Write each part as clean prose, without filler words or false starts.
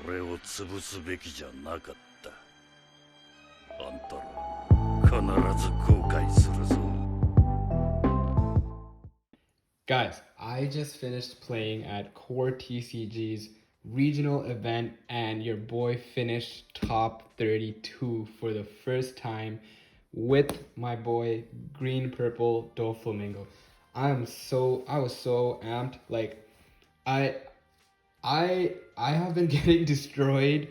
俺を潰すべきじゃなかった。あんたら必ず後悔するぞ。Guys, I just finished playing at Core TCG's regional event, and your boy finished top 32 for the first time with my boy Green Purple Doflamingo. I was so amped. Like, I I have been getting destroyed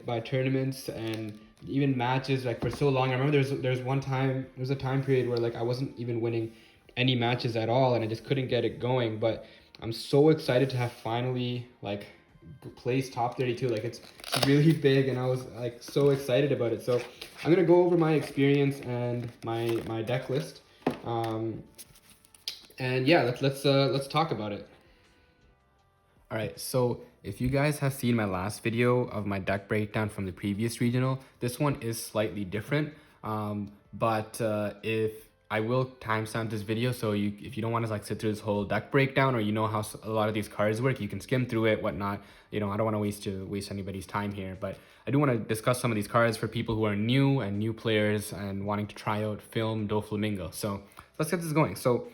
by tournaments and even matches like for so long. I remember there was a time period where like I wasn't even winning any matches at all, and I just couldn't get it going. But I'm so excited to have finally like placed top 32. Like it's really big, and I was like so excited about it. So I'm gonna go over my experience and my deck list. Um, and yeah, let's talk about it. All right, so if you guys have seen my last video of my deck breakdown from the previous regional, this one is slightly different. But if I will timestamp this video, so if you don't want to like sit through this whole deck breakdown, or you know how a lot of these cards work, you can skim through it, whatnot. You know, I don't want to waste anybody's time here, but I do want to discuss some of these cards for people who are new and new players and wanting to try out film Doflamingo. So let's get this going. So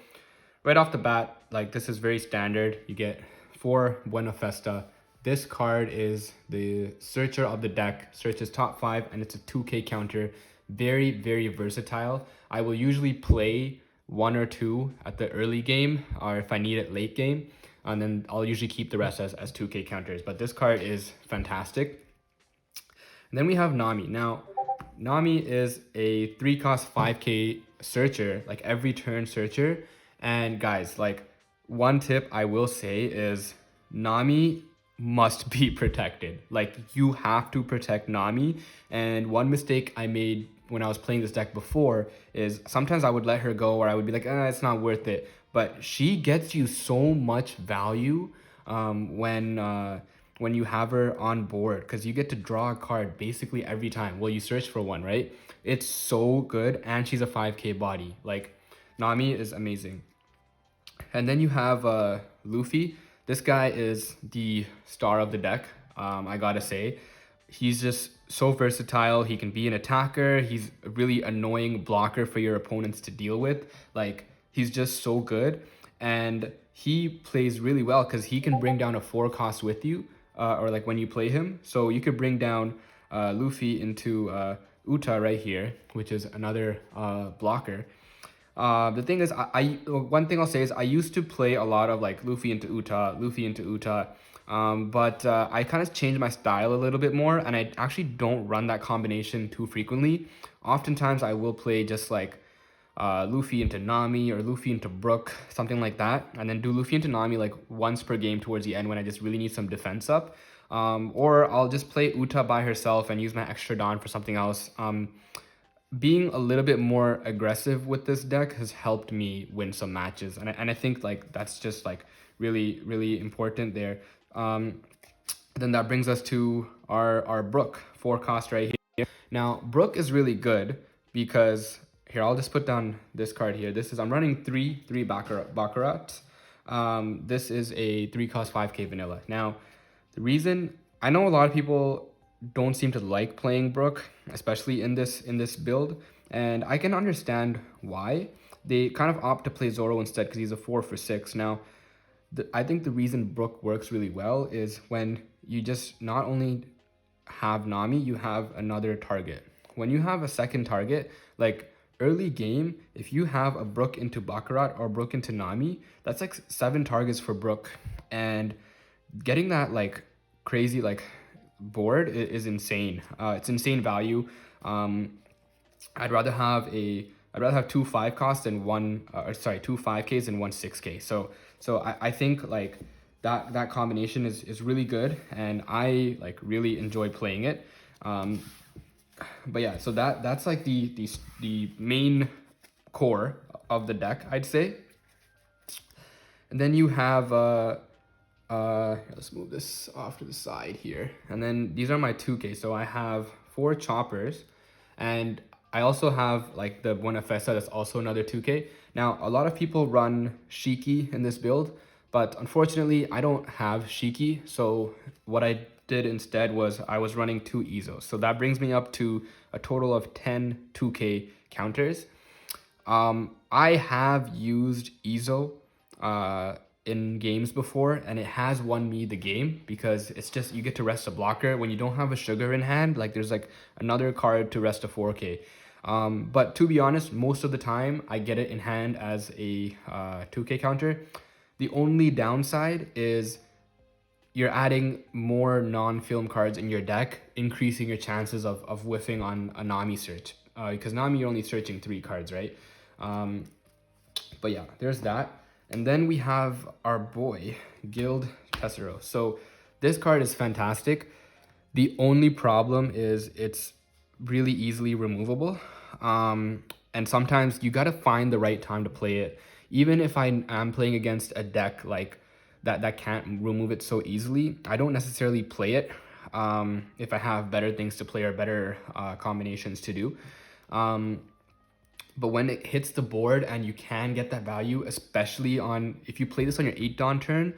right off the bat, like this is very standard. You get 4 Buena Festa. This card is the searcher of the deck, searches top 5, and it's a 2k counter. Very, very versatile. I will usually play 1 or 2 at the early game, or if I need it late game, and then I'll usually keep the rest as 2k counters. But this card is fantastic. And then we have Nami. Now, Nami is a 3-cost 5k searcher, like every turn searcher. And guys, like one tip I will say is Nami must be protected. Like you have to protect Nami. And one mistake I made when I was playing this deck before is sometimes I would let her go, or I would be like, it's not worth it. But she gets you so much value when you have her on board, because you get to draw a card basically every time. Well, you search for one, right? It's so good, and she's a 5k body. Like Nami is amazing. And then you have Luffy. This guy is the star of the deck, I gotta say. He's just so versatile. He can be an attacker. He's a really annoying blocker for your opponents to deal with. Like, he's just so good. And he plays really well because he can bring down a 4-cost with you, or like when you play him. So you could bring down Luffy into Uta right here, which is another blocker. The thing is, one thing I'll say is I used to play a lot of like Luffy into Uta, but I kind of changed my style a little bit more, and I actually don't run that combination too frequently. Oftentimes I will play just like Luffy into Nami or Luffy into Brook, something like that, and then do Luffy into Nami like once per game towards the end when I just really need some defense up. Or I'll just play Uta by herself and use my extra Dawn for something else. Being a little bit more aggressive with this deck has helped me win some matches, and I think like that's just like really, really important there. Then that brings us to our Brook 4-cost right here. Now Brook is really good because here, I'll just put down this card here. I'm running three Baccarat. This is a 3-cost 5k vanilla. Now the reason, I know a lot of people don't seem to like playing Brook, especially in this build, and I can understand why. They kind of opt to play Zoro instead because he's a 4 for 6. Now, I think the reason Brook works really well is when you just not only have Nami, you have another target. When you have a second target, like early game, if you have a Brook into Baccarat or Brook into Nami, that's like 7 targets for Brook, and getting that like crazy like board is insane. It's insane value. I'd rather have 2 5-costs and one 2 5ks and one 6k. So I think like that combination is really good, and I like really enjoy playing it. But yeah, so that's like the main core of the deck, I'd say. And then you have let's move this off to the side here. And then these are my 2k. So I have 4 choppers, and I also have like the Buena Festa, that's also another 2k. Now, a lot of people run Shiki in this build. But unfortunately, I don't have Shiki, so what I did instead was I was running 2 Ezos. So that brings me up to a total of 10 2K counters. I have used Ezo in games before, and it has won me the game because it's just you get to rest a blocker when you don't have a sugar in hand. Like there's like another card to rest a 4K. But to be honest, most of the time I get it in hand as a 2K counter. The only downside is you're adding more non-film cards in your deck, increasing your chances of whiffing on a Nami search. Because Nami, you're only searching 3 cards, right? But yeah, there's that. And then we have our boy, Guild Tessero. So this card is fantastic. The only problem is it's really easily removable. And sometimes you gotta find the right time to play it. Even if I am playing against a deck like that can't remove it so easily, I don't necessarily play it if I have better things to play or better combinations to do. But when it hits the board and you can get that value, especially on if you play this on your 8 Dawn turn,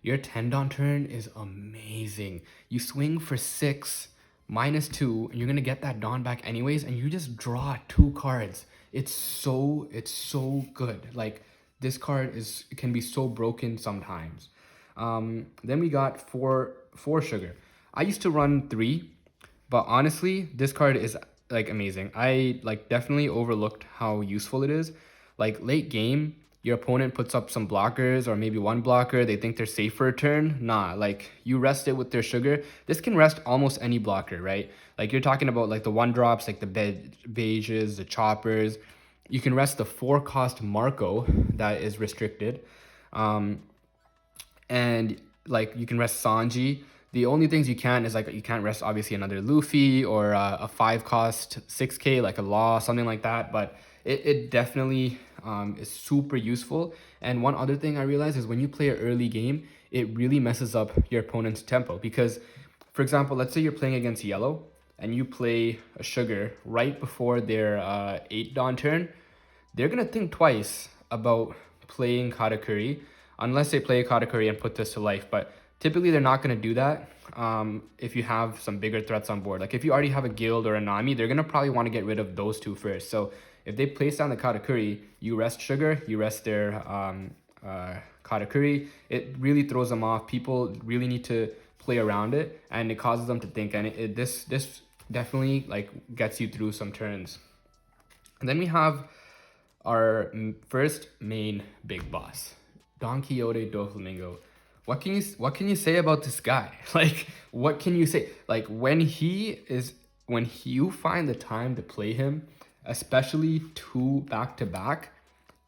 your 10 Dawn turn is amazing. You swing for 6, -2, and you're gonna get that Dawn back anyways, and you just draw 2 cards. It's so good. Like this card can be so broken sometimes. Then we got four sugar. I used to run 3, but honestly, this card is like amazing. I like definitely overlooked how useful it is. Like late game, your opponent puts up some blockers or maybe one blocker. They think they're safe for a turn. Nah, like you rest it with their sugar. This can rest almost any blocker, right? Like you're talking about like the 1-drops, like the beiges, the choppers. You can rest the 4-cost Marco that is restricted. And like you can rest Sanji. The only things you can is like you can't rest obviously another Luffy or a 5-cost 6K like a Law, something like that. But it definitely is super useful. And one other thing I realized is when you play an early game, it really messes up your opponent's tempo. Because, for example, let's say you're playing against yellow and you play a sugar right before their 8 Dawn turn, they're gonna think twice about playing Katakuri unless they play Katakuri and put this to life. But typically they're not gonna do that if you have some bigger threats on board. Like if you already have a guild or a Nami, they're gonna probably want to get rid of those 2 first. So if they place down the Katakuri, you rest sugar, you rest their Katakuri, it really throws them off. People really need to play around it, and it causes them to think. And this definitely like gets you through some turns. And then we have our first main big boss, Don Quixote Doflamingo. What can you say about this guy? Like, what can you say? Like when you find the time to play him, especially 2 back-to-back,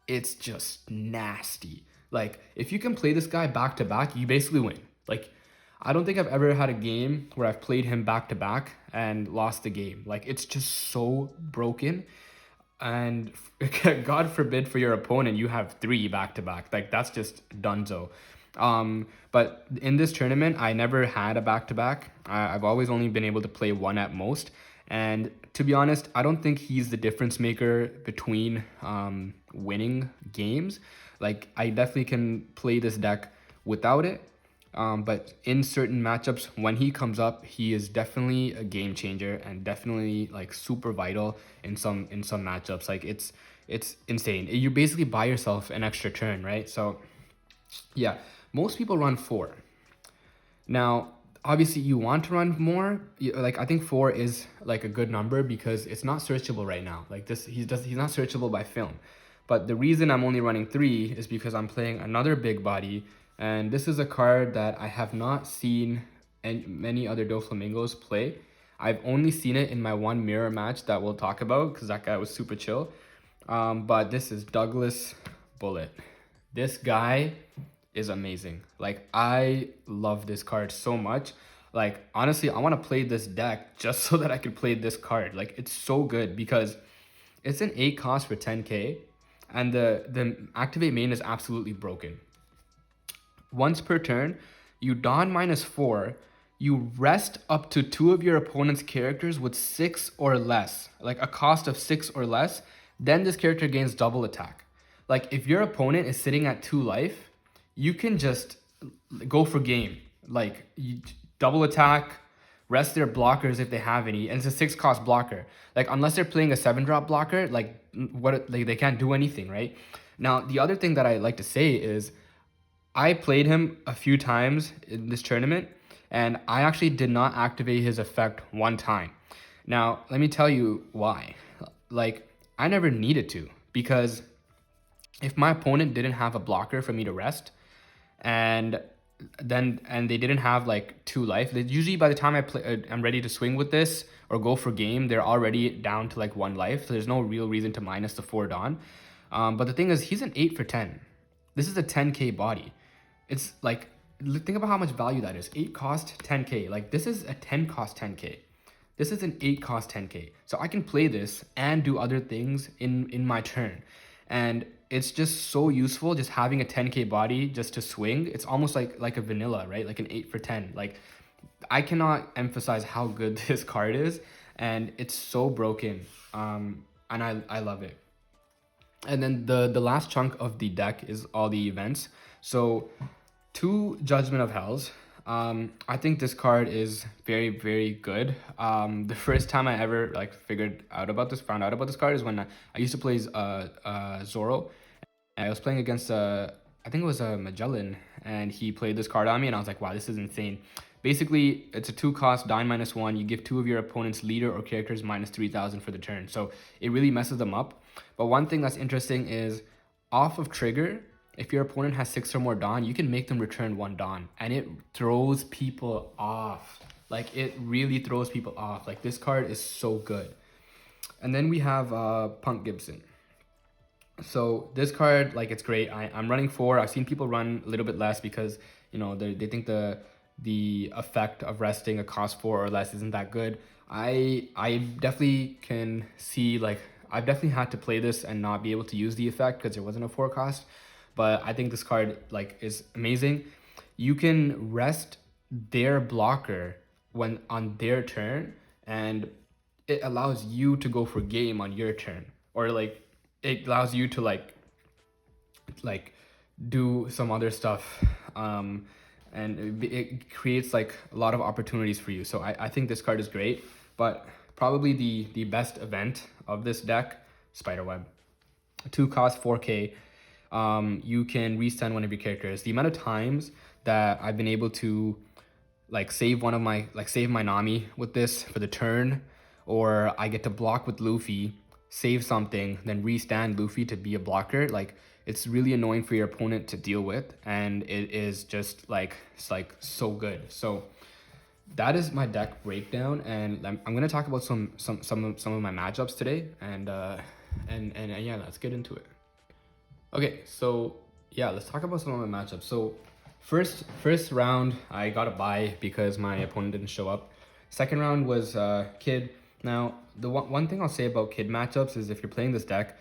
it's just nasty. Like if you can play this guy back-to-back, you basically win. Like I don't think I've ever had a game where I've played him back-to-back and lost the game. Like it's just so broken. And God forbid for your opponent, you have 3 back-to-back. Like that's just dunzo. But in this tournament, I never had a back-to-back. I've always only been able to play 1 at most. And to be honest, I don't think he's the difference maker between winning games. Like I definitely can play this deck without it. But in certain matchups, when he comes up, he is definitely a game changer and definitely like super vital in some matchups. Like it's insane. You basically buy yourself an extra turn, right? So yeah, most people run 4. Now, obviously you want to run more. Like I think 4 is like a good number because it's not searchable right now. Like this, he's not searchable by film. But the reason I'm only running 3 is because I'm playing another big body. And this is a card that I have not seen many other Doflamingos play. I've only seen it in my 1 mirror match that we'll talk about because that guy was super chill. But this is Douglas Bullet. This guy is amazing. Like I love this card so much. Like honestly, I want to play this deck just so that I can play this card. Like it's so good because it's an 8 cost for 10k, and the activate main is absolutely broken. Once per turn, you Dawn -4, you rest up to 2 of your opponent's characters with 6 or less, like a cost of 6 or less, then this character gains double attack. Like if your opponent is sitting at 2 life, you can just go for game. Like, you double attack, rest their blockers if they have any, and it's a 6 cost blocker. Like, unless they're playing a 7-drop blocker, like they can't do anything, right? Now, the other thing that I like to say is I played him a few times in this tournament, and I actually did not activate his effect one time. Now, let me tell you why. Like, I never needed to, because if my opponent didn't have a blocker for me to rest, and they didn't have like 2 life, they usually by the time I'm ready to swing with this or go for game, they're already down to like 1 life. So there's no real reason to minus the 4 Dawn. But the thing is, he's an 8 for 10. This is a 10k body. It's like, think about how much value that is. 8 cost 10k. Like, this is a 10 cost 10k. This is an 8 cost 10k. So I can play this and do other things in my turn. And it's just so useful just having a 10k body just to swing. It's almost like a vanilla, right? Like an 8 for 10. Like, I cannot emphasize how good this card is, and it's so broken. And I love it. And then the last chunk of the deck is all the events. So 2 Judgment of Hells. I think this card is very, very good. The first time I ever like found out about this card is when I used to play Zoro. And I was playing against I think it was a Magellan, and he played this card on me, and I was like, wow, this is insane. Basically, it's a 2 cost, Dine -1. You give 2 of your opponent's leader or characters -3,000 for the turn. So it really messes them up. But one thing that's interesting is, off of trigger, if your opponent has 6 or more Dawn, you can make them return 1 Dawn, and it throws people off. Like, it really throws people off. Like, this card is so good. And then we have Punk Gibson. So this card, like, it's great. I'm running 4. I've seen people run a little bit less because, you know, they think the effect of resting a cost 4 or less isn't that good. I definitely can see, like, I've definitely had to play this and not be able to use the effect because there wasn't a 4 cost. But I think this card, like, is amazing. You can rest their blocker when on their turn, and it allows you to go for game on your turn, or like it allows you to like do some other stuff, and it creates like a lot of opportunities for you. So I think this card is great, but probably the best event of this deck, Spiderweb. 2 cost 4k. You can resend one of your characters. The amount of times that I've been able to like save my Nami with this for the turn, or I get to block with Luffy, save something, then restand Luffy to be a blocker, like, it's really annoying for your opponent to deal with, and it is just like, it's like so good. So that is my deck breakdown, and I'm gonna talk about some of my matchups today, and yeah, let's get into it. Okay, so yeah, let's talk about some of my matchups. So first round, I got a bye because my opponent didn't show up. Second round was Kid. Now, the one thing I'll say about Kid matchups is if you're playing this deck,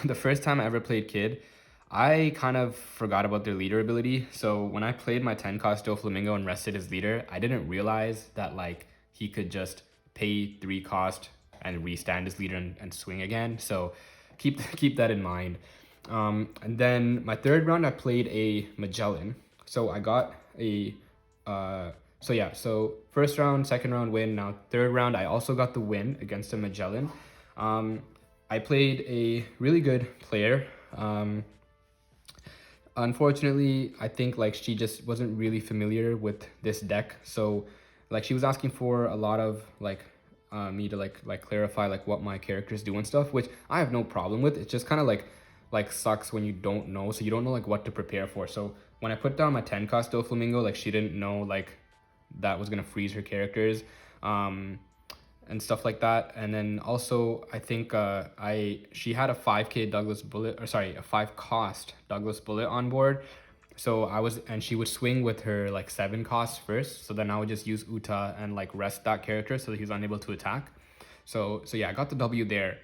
the first time I ever played Kid, I kind of forgot about their leader ability. So when I played my 10 cost Doflamingo and rested his leader, I didn't realize that like he could just pay 3 cost and restand his leader and swing again. So keep that in mind. And then my third round, I played a Magellan. So I got a, so yeah, so first round, second round win. Now third round, I also got the win against a Magellan. I played a really good player. Unfortunately, I think like she just wasn't really familiar with this deck. So like she was asking for a lot of like me to like clarify like what my characters do and stuff, which I have no problem with. It's just kind of like sucks when you don't know, so you don't know like what to prepare for. So when I put down my 10 cost Doflamingo, like she didn't know like that was gonna freeze her characters, and stuff like that. And then also I think she had a 5k Douglas Bullet, or sorry, a 5 cost Douglas Bullet on board. So she would swing with her like 7 costs first. So then I would just use Uta and like rest that character so that he's unable to attack. So yeah, I got the W there.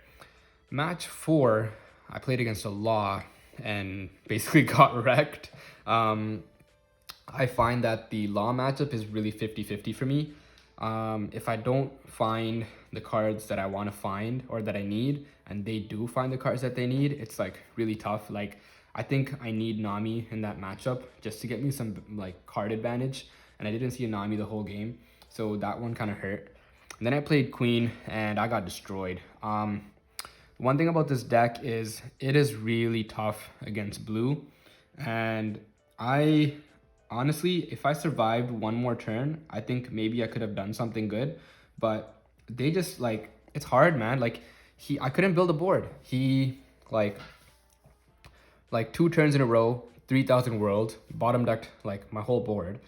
Match 4, I played against a Law and basically got wrecked. I find that the Law matchup is really 50-50 for me. If I don't find the cards that I want to find or that I need, and they do find the cards that they need, it's like really tough. Like I think I need Nami in that matchup just to get me some like card advantage, and I didn't see a Nami the whole game, so that one kind of hurt. And then I played Queen and I got destroyed. One thing about this deck is it is really tough against blue, and I honestly, if I survived one more turn, I think maybe I could have done something good, but they just like, it's hard, man. Like I couldn't build a board. He like 2 turns in a row, 3,000 world, bottom decked like my whole board.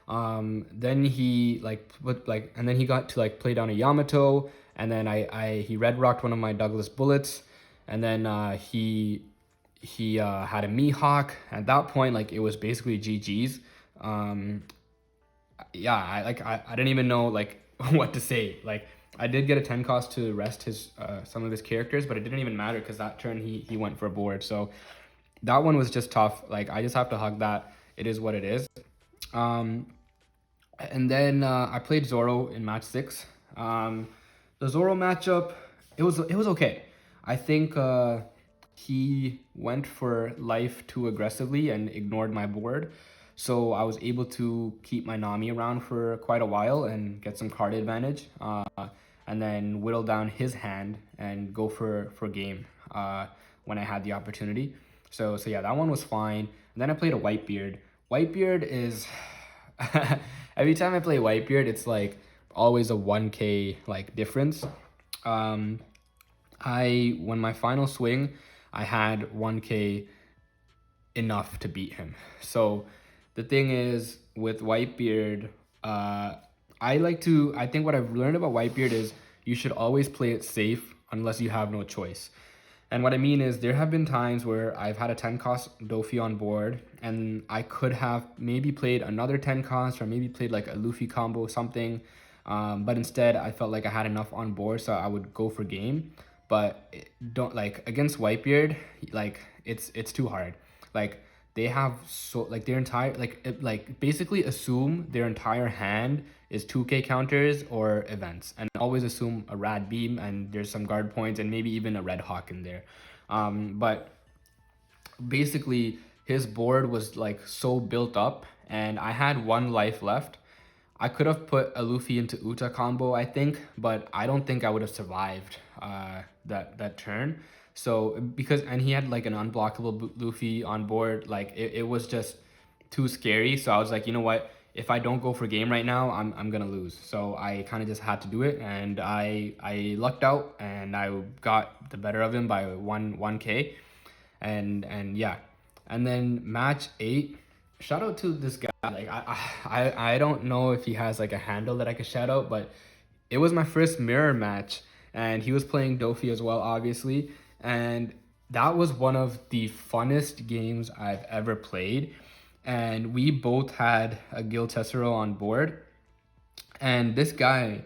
Then he and then he got to like play down a Yamato, and then he red rocked one of my Douglas bullets, and then he had a Mihawk. At that point, like it was basically GG's. Yeah, I didn't even know like what to say. Like I did get a 10 cost to rest his some of his characters, but it didn't even matter because that turn he went for a board. So that one was just tough. Like I just have to hug that. It is what it is. And then I played Zoro in match 6. The Zoro matchup, it was okay. I think he went for life too aggressively and ignored my board. So I was able to keep my Nami around for quite a while and get some card advantage. And then whittle down his hand and go for game when I had the opportunity. So yeah, that one was fine. And then I played a Whitebeard. Whitebeard is every time I play Whitebeard, it's like always a 1k like difference. When my final swing, I had 1k enough to beat him. So the thing is with Whitebeard, I think what I've learned about Whitebeard is you should always play it safe unless you have no choice. And what I mean is there have been times where I've had a 10 cost Dofi on board and I could have maybe played another 10 cost or maybe played like a Luffy combo or something. But instead I felt like I had enough on board, so I would go for game. But don't like against Whitebeard, like it's too hard. Like they have so like their entire like basically assume their entire hand is 2k counters or events, and always assume a rad beam and there's some guard points and maybe even a red hawk in there. But basically his board was like so built up and I had 1 life left. I could have put a Luffy into Uta combo, I think, but I don't think I would have survived that turn. So and he had like an unblockable Luffy on board, like it was just too scary. So I was like, you know what? If I don't go for game right now, I'm gonna lose. So I kind of just had to do it, and I lucked out and I got the better of him by 1k, and yeah. And then match 8, shout out to this guy. Like I don't know if he has like a handle that I could shout out, but it was my first mirror match and he was playing Dofi as well, obviously. And that was one of the funnest games I've ever played. And we both had a Gil Tessero on board. And this guy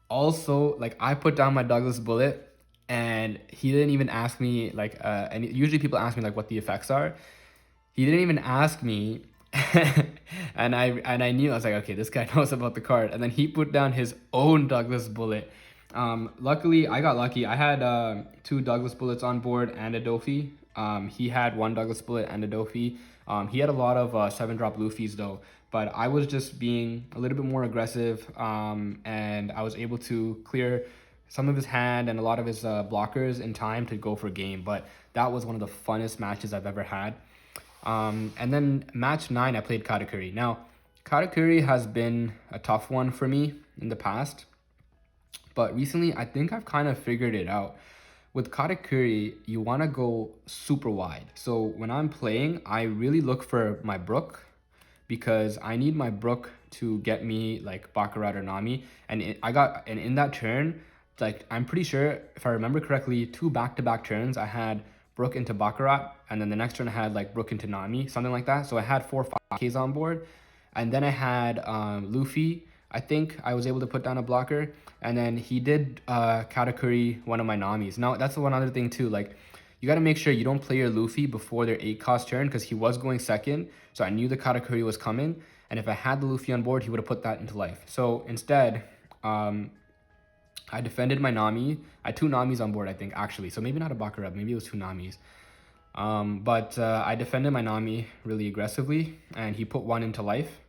also, like, I put down my Douglas bullet and he didn't even ask me like and usually people ask me like what the effects are. He didn't even ask me. and I knew, I was like, okay, this guy knows about the card. And then he put down his own Douglas bullet. Luckily I got lucky. I had 2 Douglas bullets on board and a Dofi. He had 1 Douglas bullet and a Dofi. He had a lot of 7-drop Luffys though, but I was just being a little bit more aggressive, and I was able to clear some of his hand and a lot of his blockers in time to go for game. But that was one of the funnest matches I've ever had. And then match 9, I played Katakuri. Now, Katakuri has been a tough one for me in the past, but recently I think I've kind of figured it out. With Katakuri, you want to go super wide. So when I'm playing, I really look for my Brook because I need my Brook to get me like Baccarat or Nami. And in that turn, like I'm pretty sure, if I remember correctly, 2 back-to-back turns, I had Brook into Baccarat, and then the next turn I had like Brook into Nami, something like that. So I had 4 5Ks on board, and then I had Luffy. I think I was able to put down a blocker, and then he did Katakuri one of my Namis. Now that's one other thing too, like you got to make sure you don't play your Luffy before their 8-cost turn because he was going second, so I knew the Katakuri was coming, and if I had the Luffy on board, he would have put that into life. So instead, I defended my Nami. I had 2 Namis on board, I think, actually. So maybe not a Baccarat, maybe it was 2 Namis. But I defended my Nami really aggressively, and he put 1 into life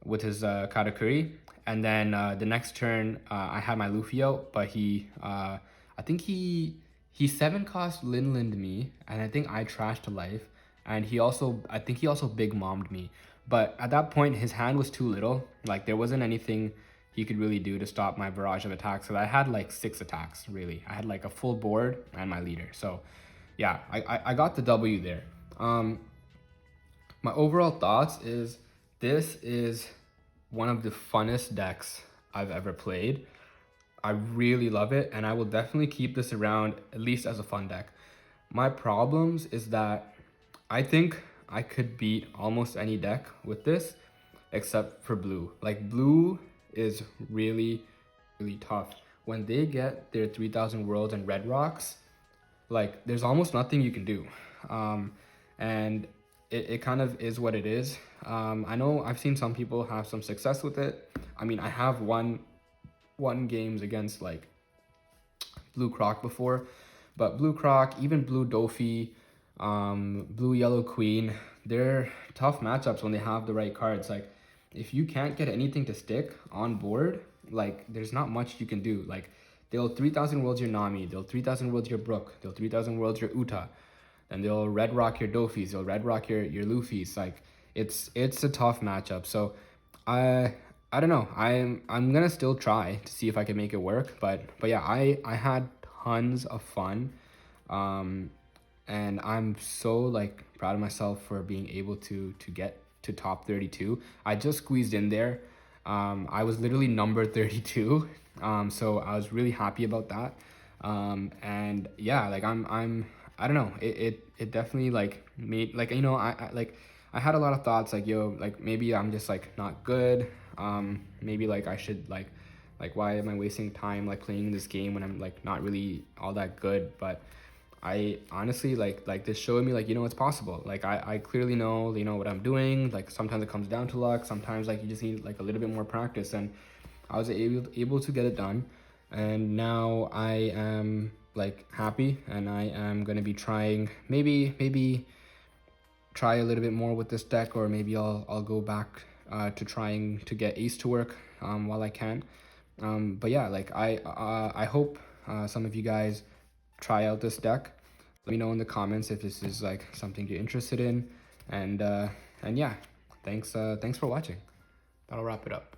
with his Katakuri. And then the next turn, I had my Luffy out, but I think he 7-cost Linland me, and I think I trashed to life. And I think he also big mommed me. But at that point, his hand was too little. Like, there wasn't anything he could really do to stop my barrage of attacks. So I had like 6 attacks, really. I had like a full board and my leader. So yeah, I got the W there. My overall thoughts is this is one of the funnest decks I've ever played. I really love it, and I will definitely keep this around at least as a fun deck. My problems is that I think I could beat almost any deck with this except for blue. Like, blue is really, really tough. When they get their 3000 worlds and red rocks, like, there's almost nothing you can do. And it kind of is what it is. I know I've seen some people have some success with it. I mean, I have won games against like Blue Croc before, but Blue Croc, even Blue Dofi, Blue Yellow Queen, they're tough matchups when they have the right cards. Like, if you can't get anything to stick on board, like, there's not much you can do. Like, they'll 3000 worlds your Nami, they'll 3000 worlds your Brook, they'll 3000 worlds your Uta, and they'll red rock your Dofis, they'll red rock your Luffys. Like, it's a tough matchup. So I don't know. I'm gonna still try to see if I can make it work. But yeah, I had tons of fun. And I'm so like proud of myself for being able to get to top 32. I just squeezed in there. I was literally number 32. So I was really happy about that. And yeah, like I don't know. It definitely like made, like, you know, I had a lot of thoughts like, yo, like maybe I'm just like not good. Maybe like I should like why am I wasting time like playing this game when I'm like not really all that good. But I honestly like this showed me like, you know, it's possible. Like, I clearly know, you know, what I'm doing. Like, sometimes it comes down to luck, sometimes like you just need like a little bit more practice, and I was able to get it done. And now I am like happy, and I am gonna be trying maybe try a little bit more with this deck, or maybe I'll go back to trying to get Ace to work while I can. But yeah, like I hope some of you guys try out this deck. Let me know in the comments if this is like something you're interested in, and yeah, thanks for watching. That'll wrap it up.